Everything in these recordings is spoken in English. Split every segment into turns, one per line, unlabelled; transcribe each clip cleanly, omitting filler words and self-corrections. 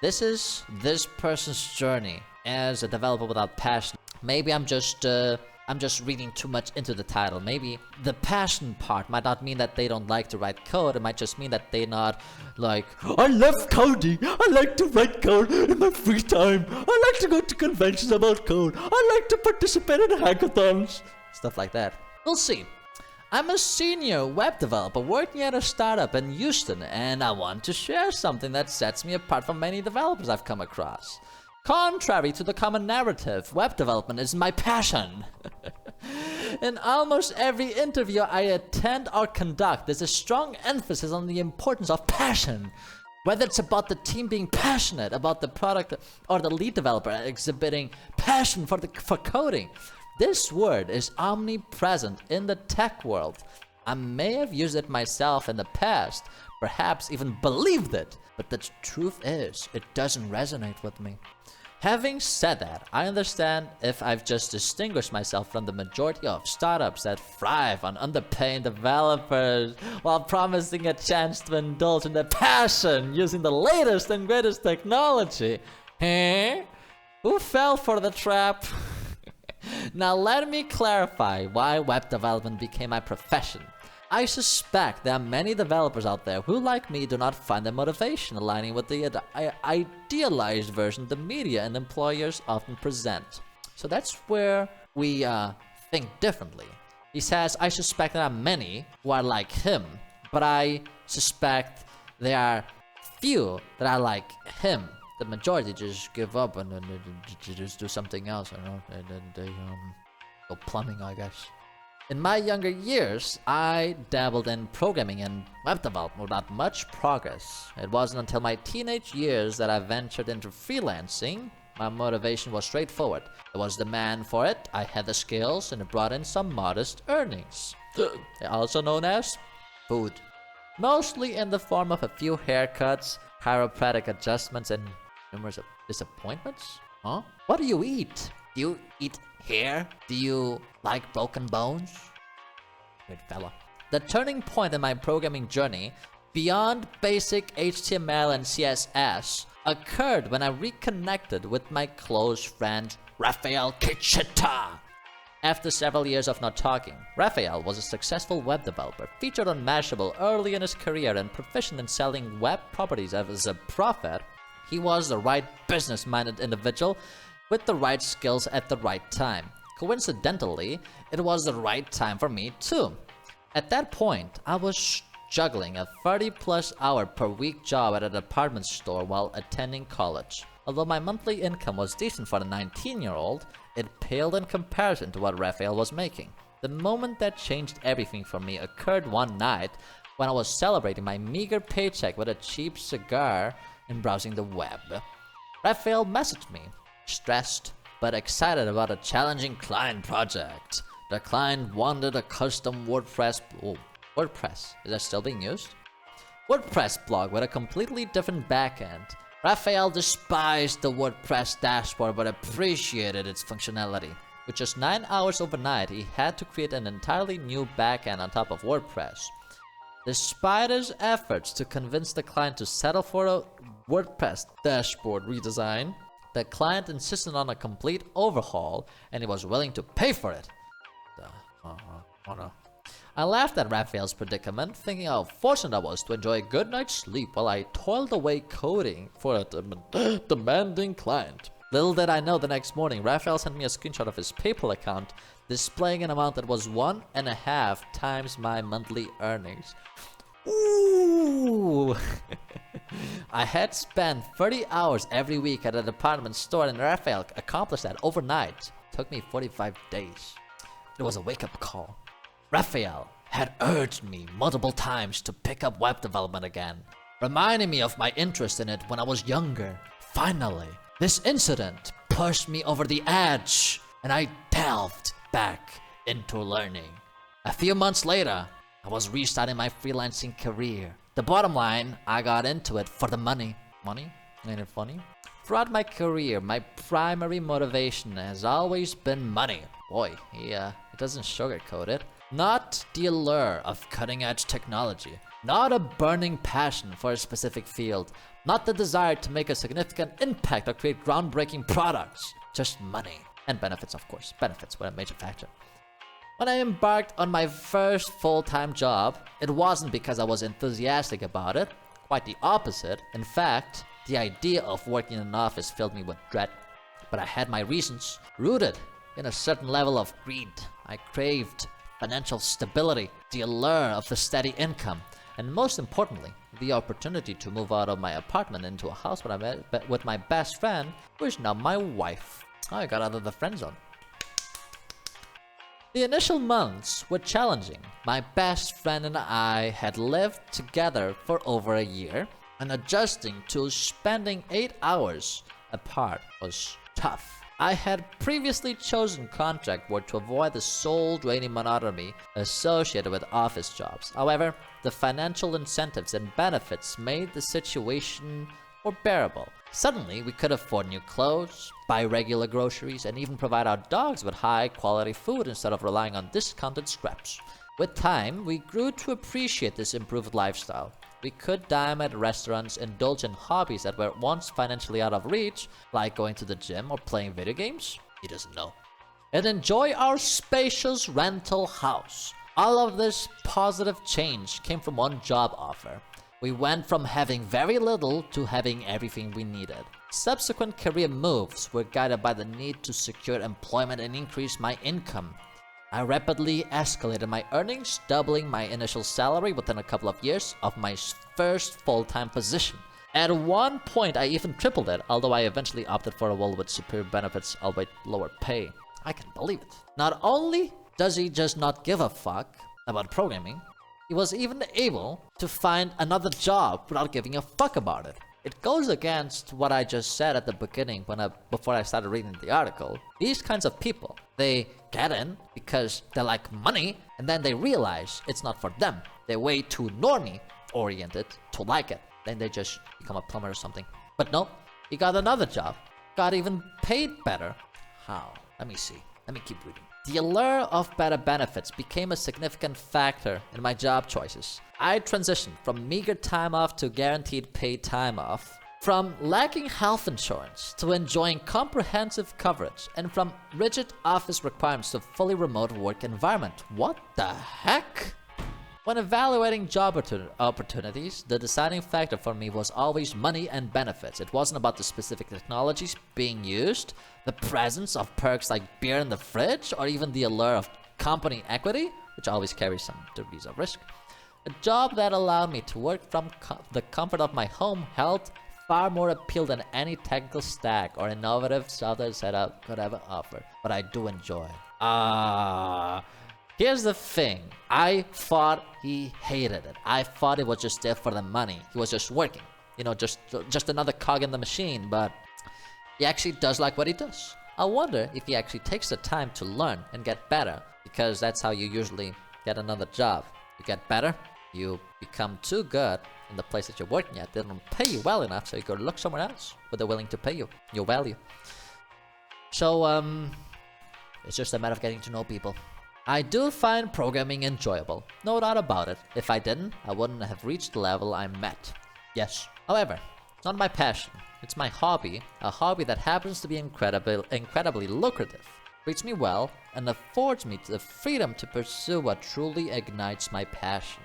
This is this person's journey as a developer without passion. Maybe I'm just reading too much into the title. Maybe the passion part might not mean that they don't like to write code. It might just mean that they're not like, I love coding. I like to write code in my free time. I like to go to conventions about code. I like to participate in hackathons. Stuff like that. We'll see. I'm a senior web developer working at a startup in Houston, and I want to share something that sets me apart from many developers I've come across. Contrary to the common narrative, web development is my passion. In almost every interview I attend or conduct, there's a strong emphasis on the importance of passion. Whether it's about the team being passionate about the product or the lead developer exhibiting passion for coding. This word is omnipresent in the tech world. I may have used it myself in the past, perhaps even believed it, but the truth is, it doesn't resonate with me. Having said that, I understand if I've just distinguished myself from the majority of startups that thrive on underpaying developers while promising a chance to indulge in their passion using the latest and greatest technology. Huh? Who fell for the trap? Now let me clarify why web development became my profession. I suspect there are many developers out there who, like me, do not find their motivation aligning with the idealized version the media and employers often present. So that's where we think differently. He says, I suspect there are many who are like him, but I suspect there are few that are like him. The majority just give up and then they just do something else, you know, and then they go plumbing, I guess. In my younger years, I dabbled in programming and web development without much progress. It wasn't until my teenage years that I ventured into freelancing. My motivation was straightforward. There was demand for it, I had the skills, and it brought in some modest earnings. Also known as food. Mostly in the form of a few haircuts, chiropractic adjustments, and numerous disappointments? Huh? What do you eat? Do you eat hair? Do you like broken bones? Good fella. The turning point in my programming journey, beyond basic HTML and CSS, occurred when I reconnected with my close friend, Rafael Kichita. After several years of not talking, Rafael was a successful web developer, featured on Mashable early in his career and proficient in selling web properties as a prophet. He was the right business-minded individual with the right skills at the right time. Coincidentally, it was the right time for me too. At that point, I was juggling a 30-plus hour per week job at a department store while attending college. Although my monthly income was decent for a 19-year-old, it paled in comparison to what Raphael was making. The moment that changed everything for me occurred one night when I was celebrating my meager paycheck with a cheap cigar and browsing the web. Raphael messaged me, stressed but excited about a challenging client project. The client wanted a custom WordPress, is that still being used? WordPress blog with a completely different backend. Raphael despised the WordPress dashboard but appreciated its functionality. With just 9 hours overnight, he had to create an entirely new backend on top of WordPress. Despite his efforts to convince the client to settle for a WordPress dashboard redesign, the client insisted on a complete overhaul and he was willing to pay for it. I laughed at Raphael's predicament, thinking how fortunate I was to enjoy a good night's sleep while I toiled away coding for a demanding client. Little did I know, the next morning, Raphael sent me a screenshot of his PayPal account displaying an amount that was 1.5 times my monthly earnings. Ooh! I had spent 30 hours every week at a department store and Raphael accomplished that overnight. It took me 45 days. It was a wake-up call. Raphael had urged me multiple times to pick up web development again, reminding me of my interest in it when I was younger. Finally, this incident pushed me over the edge, and I delved back into learning. A few months later, I was restarting my freelancing career. The bottom line, I got into it for the money. Money? Ain't it funny? Throughout my career, my primary motivation has always been money. Boy, he doesn't sugarcoat it. Not the allure of cutting-edge technology. Not a burning passion for a specific field. Not the desire to make a significant impact or create groundbreaking products. Just money. And benefits, of course. Benefits were a major factor. When I embarked on my first full-time job, it wasn't because I was enthusiastic about it. Quite the opposite. In fact, the idea of working in an office filled me with dread. But I had my reasons, rooted in a certain level of greed. I craved financial stability, the allure of a steady income, and most importantly, the opportunity to move out of my apartment into a house with my best friend, who is now my wife. I got out of the friend zone. The initial months were challenging. My best friend and I had lived together for over a year, and adjusting to spending 8 hours apart was tough. I had previously chosen contract work to avoid the soul-draining monotony associated with office jobs. However, the financial incentives and benefits made the situation more bearable. Suddenly, we could afford new clothes, buy regular groceries, and even provide our dogs with high-quality food instead of relying on discounted scraps. With time, we grew to appreciate this improved lifestyle. We could dine at restaurants, indulge in hobbies that were once financially out of reach, like going to the gym or playing video games. He doesn't know. And enjoy our spacious rental house. All of this positive change came from one job offer. We went from having very little to having everything we needed. Subsequent career moves were guided by the need to secure employment and increase my income. I rapidly escalated my earnings, doubling my initial salary within a couple of years of my first full-time position. At one point, I even tripled it, although I eventually opted for a role with superior benefits, albeit lower pay. I can believe it. Not only does he just not give a fuck about programming, he was even able to find another job without giving a fuck about it. It goes against what I just said at the beginning before I started reading the article. These kinds of people, they get in because they like money, and then they realize it's not for them. They're way too normie oriented to like it. Then they just become a plumber or something. But no, he got another job. Got even paid better. How? Let me see. Let me keep reading. The allure of better benefits became a significant factor in my job choices. I transitioned from meager time off to guaranteed paid time off, from lacking health insurance to enjoying comprehensive coverage, and from rigid office requirements to fully remote work environment. What the heck? When evaluating job opportunities, the deciding factor for me was always money and benefits. It wasn't about the specific technologies being used, the presence of perks like beer in the fridge, or even the allure of company equity, which always carries some degrees of risk. A job that allowed me to work from the comfort of my home held far more appeal than any technical stack or innovative software setup could ever offer. But I do enjoy. Here's the thing. I thought he hated it. I thought it was just there for the money. He was just working. You know, just another cog in the machine, but he actually does like what he does. I wonder if he actually takes the time to learn and get better, because that's how you usually get another job. You get better, you become too good in the place that you're working at. They don't pay you well enough, so you go look somewhere else where they're willing to pay you your value. So, it's just a matter of getting to know people. I do find programming enjoyable, no doubt about it. If I didn't, I wouldn't have reached the level I'm at. Yes. However, it's not my passion. It's my hobby, a hobby that happens to be incredibly lucrative, treats me well, and affords me the freedom to pursue what truly ignites my passion.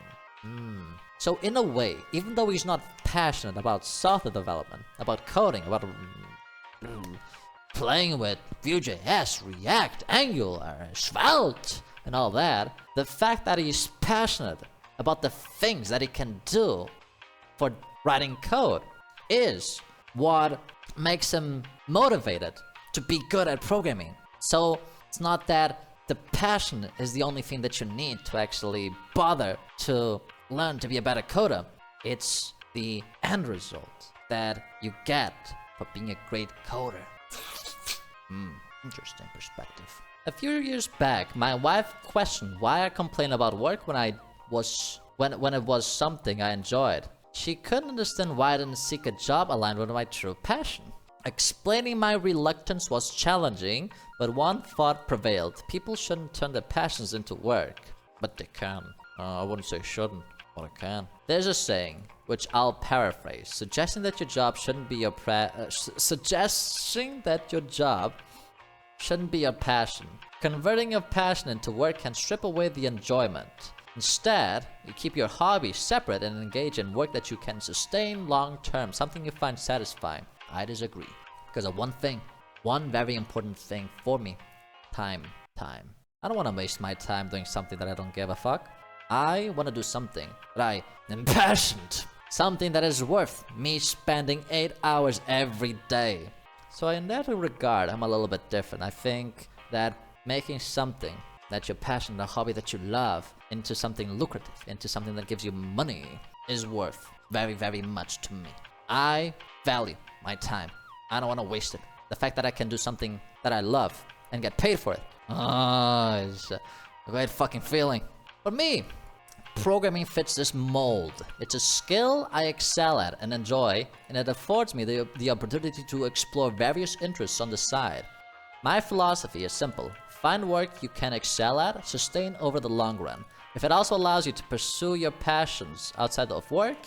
So in a way, even though he's not passionate about software development, about coding, about playing with Vue.js, React, Angular, Svelte, and all that, the fact that he's passionate about the things that he can do for writing code is what makes him motivated to be good at programming. So it's not that the passion is the only thing that you need to actually bother to learn to be a better coder. It's the end result that you get for being a great coder. Interesting perspective. A few years back, my wife questioned why I complained about work when it was something I enjoyed. She couldn't understand why I didn't seek a job aligned with my true passion. Explaining my reluctance was challenging, but one thought prevailed. People shouldn't turn their passions into work. But they can. I wouldn't say shouldn't, but I can. There's a saying, which I'll paraphrase, suggesting that your job shouldn't be your passion. Converting your passion into work can strip away the enjoyment. Instead, you keep your hobby separate and engage in work that you can sustain long term, something you find satisfying. I disagree. Because of one thing, one very important thing for me. Time. I don't want to waste my time doing something that I don't give a fuck. I want to do something that I am passionate. Something that is worth me spending 8 hours every day. So in that regard, I'm a little bit different. I think that making something that you're passionate, a hobby that you love, into something lucrative, into something that gives you money, is worth very, very much to me. I value my time. I don't want to waste it. The fact that I can do something that I love and get paid for it, it's a great fucking feeling. For me, programming fits this mold. It's a skill I excel at and enjoy, and it affords me the opportunity to explore various interests on the side. My philosophy is simple. Find work you can excel at, sustain over the long run. If it also allows you to pursue your passions outside of work,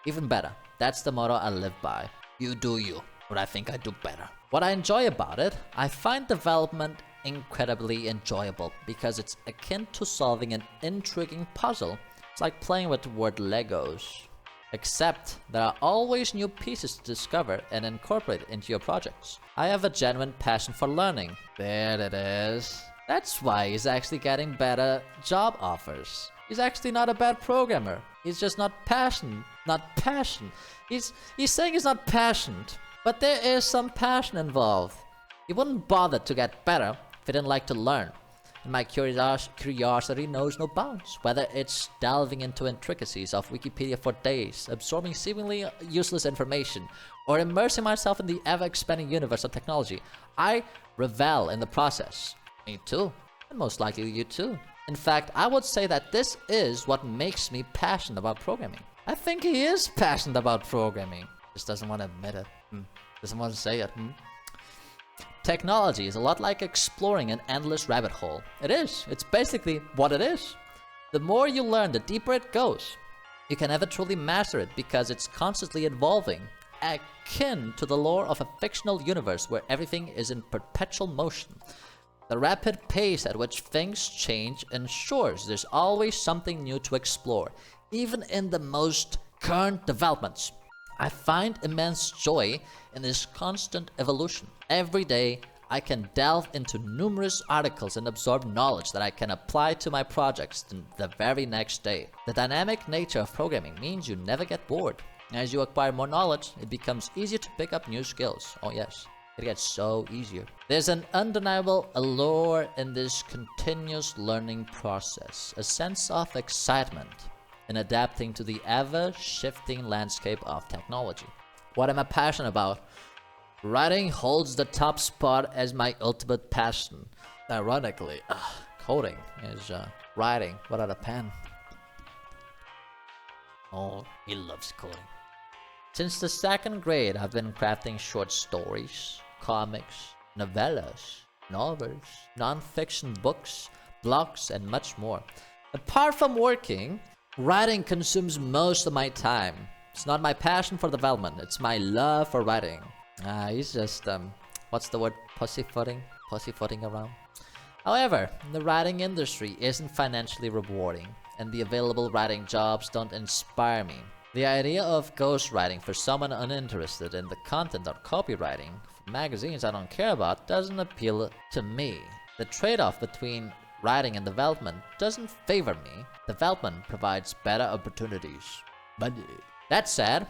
even better. That's the motto I live by. You do you, but I think I do better. What I enjoy about it, I find development incredibly enjoyable because it's akin to solving an intriguing puzzle. It's like playing with the word Legos. Except there are always new pieces to discover and incorporate into your projects. I have a genuine passion for learning. There it is. That's why he's actually getting better job offers. He's actually not a bad programmer. He's just not passionate. He's saying he's not passionate, but there is some passion involved. He wouldn't bother to get better if he didn't like to learn. And my curiosity knows no bounds, whether it's delving into intricacies of Wikipedia for days, absorbing seemingly useless information, or immersing myself in the ever-expanding universe of technology. I revel in the process. Me too, and most likely you too. In fact, I would say that this is what makes me passionate about programming. I think he is passionate about programming. Just doesn't want to admit it. Doesn't want to say it. Technology is a lot like exploring an endless rabbit hole. It is. It's basically what it is. The more you learn, the deeper it goes. You can never truly master it because it's constantly evolving, akin to the lore of a fictional universe where everything is in perpetual motion. The rapid pace at which things change ensures there's always something new to explore, even in the most current developments. I find immense joy in this constant evolution. Every day, I can delve into numerous articles and absorb knowledge that I can apply to my projects the very next day. The dynamic nature of programming means you never get bored. As you acquire more knowledge, it becomes easier to pick up new skills. Oh yes, it gets so easier. There's an undeniable allure in this continuous learning process, a sense of excitement in adapting to the ever-shifting landscape of technology. What am I passionate about? Writing holds the top spot as my ultimate passion. Ironically, coding is writing without a pen. Oh, he loves coding. Since the second grade, I've been crafting short stories, comics, novellas, novels, non-fiction books, blogs, and much more. Apart from working, writing consumes most of my time. It's not my passion for development, it's my love for writing. He's just, what's the word? Pussyfooting around. However, the writing industry isn't financially rewarding, and the available writing jobs don't inspire me. The idea of ghostwriting for someone uninterested in the content or copywriting for magazines I don't care about doesn't appeal to me. The trade-off between writing and development doesn't favor me. Development provides better opportunities. But that said,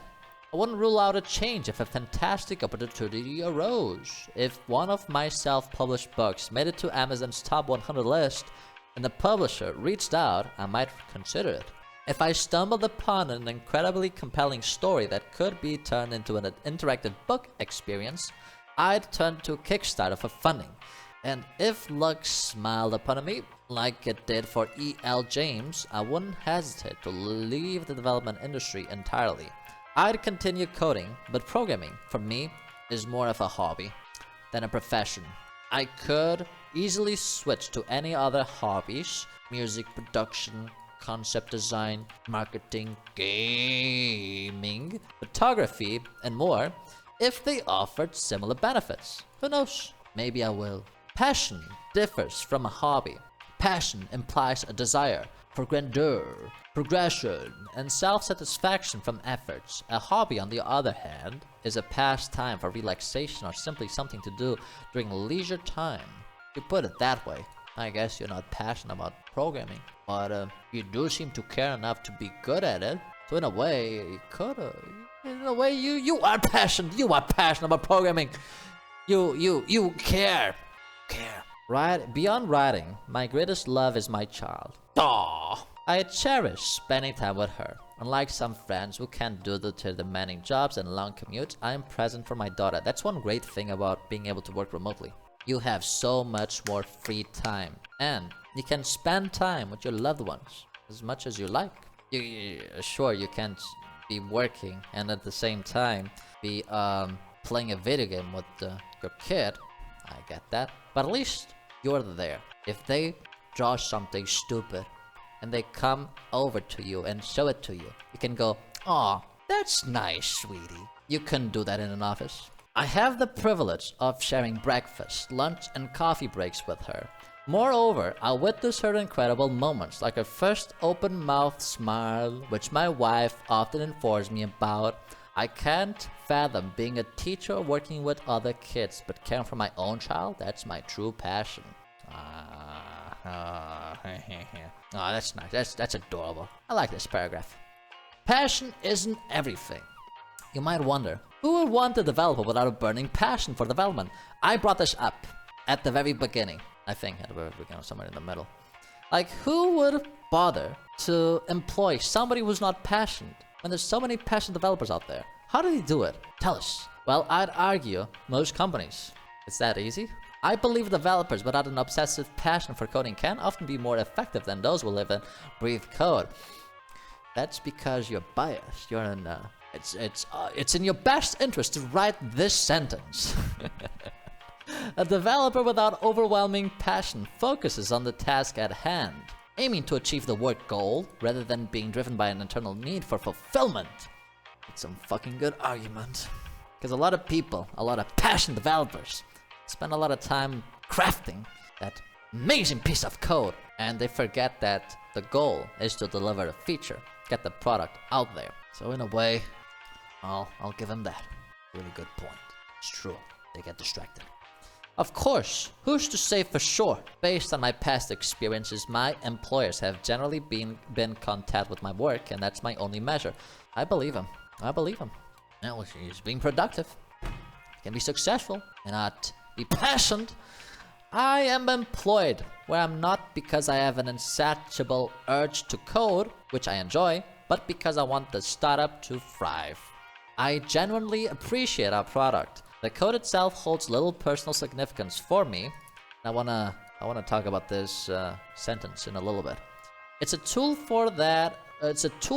I wouldn't rule out a change if a fantastic opportunity arose. If one of my self-published books made it to Amazon's top 100 list and the publisher reached out, I might consider it. If I stumbled upon an incredibly compelling story that could be turned into an interactive book experience, I'd turn to Kickstarter for funding. And if luck smiled upon me, like it did for E.L. James, I wouldn't hesitate to leave the development industry entirely. I'd continue coding, but programming, for me, is more of a hobby than a profession. I could easily switch to any other hobbies, music production, concept design, marketing, gaming, photography, and more, if they offered similar benefits. Who knows? Maybe I will. Passion differs from a hobby. Passion implies a desire for grandeur, progression, and self-satisfaction from efforts. A hobby, on the other hand, is a pastime for relaxation or simply something to do during leisure time. You put it that way, I guess you're not passionate about programming, but you do seem to care enough to be good at it. So in a way, you are passionate. You are passionate about programming. You care. Right? Beyond writing, my greatest love is my child. Aww. I cherish spending time with her. Unlike some friends who can't do the demanding jobs and long commutes, I am present for my daughter. That's one great thing about being able to work remotely. You have so much more free time, and you can spend time with your loved ones as much as you like. Sure, you can't be working and at the same time be playing a video game with your kid. I get that, but at least you're there. If they draw something stupid and they come over to you and show it to you, you can go, "Aw, that's nice, sweetie." You couldn't do that in an office. I have the privilege of sharing breakfast, lunch, and coffee breaks with her. Moreover, I witness her incredible moments, like her first open-mouthed smile, which my wife often informs me about. I can't fathom being a teacher or working with other kids, but caring for my own child, that's my true passion. That's nice. That's adorable. I like this paragraph. Passion isn't everything. You might wonder, who would want a developer without a burning passion for development? I brought this up at the very beginning. I think at the very beginning, somewhere in the middle. Like, who would bother to employ somebody who's not passionate when there's so many passionate developers out there? How did he do it? Tell us. Well, I'd argue most companies. It's that easy. I believe developers without an obsessive passion for coding can often be more effective than those who live and breathe code. That's because you're biased. You're in. It's in your best interest to write this sentence. A developer without overwhelming passion focuses on the task at hand, aiming to achieve the work goal rather than being driven by an internal need for fulfillment. It's some fucking good argument. Because a lot of people, a lot of passionate developers, spend a lot of time crafting that amazing piece of code, and they forget that the goal is to deliver a feature, get the product out there. So in a way, I'll give them that. Really good point. It's true. They get distracted. Of course, who's to say for sure? Based on my past experiences, my employers have generally been content with my work, and that's my only measure. I believe him. Now he's being productive. He can be successful and not be passionate. I am employed where I'm not because I have an insatiable urge to code, which I enjoy, but because I want the startup to thrive. I genuinely appreciate our product. The code itself holds little personal significance for me. I wanna talk about this sentence in a little bit. It's a tool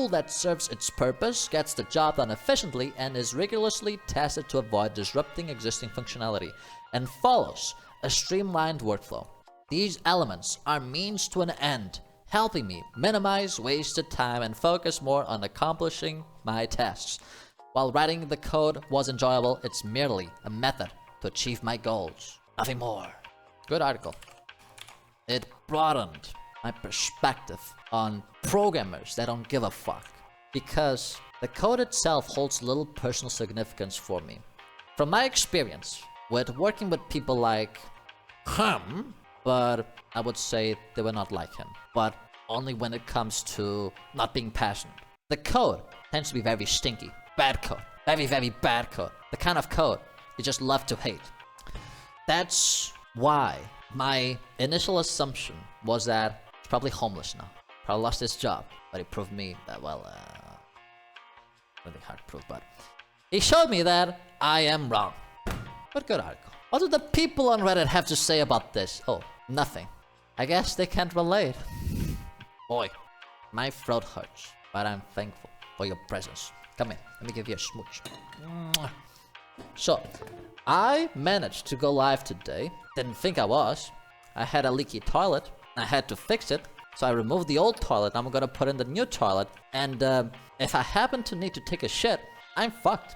that serves its purpose, gets the job done efficiently, and is rigorously tested to avoid disrupting existing functionality, and follows a streamlined workflow. These elements are means to an end, helping me minimize wasted time and focus more on accomplishing my tasks. While writing the code was enjoyable, it's merely a method to achieve my goals. Nothing more. Good article. It broadened my perspective on programmers that don't give a fuck, because the code itself holds little personal significance for me. From my experience with working with people like him, but I would say they were not like him, but only when it comes to not being passionate. The code tends to be very stinky. Bad code. Very, very bad code. The kind of code you just love to hate. That's why my initial assumption was that he's probably homeless now. Probably lost his job. But he proved me that, well, really hard to prove, but he showed me that I am wrong. But good article. What do the people on Reddit have to say about this? Oh, nothing. I guess they can't relate. Boy, my throat hurts, but I'm thankful for your presence. Come here, let me give you a smooch. So, I managed to go live today. Didn't think I was. I had a leaky toilet. I had to fix it. So I removed the old toilet. I'm gonna put in the new toilet. And if I happen to need to take a shit, I'm fucked.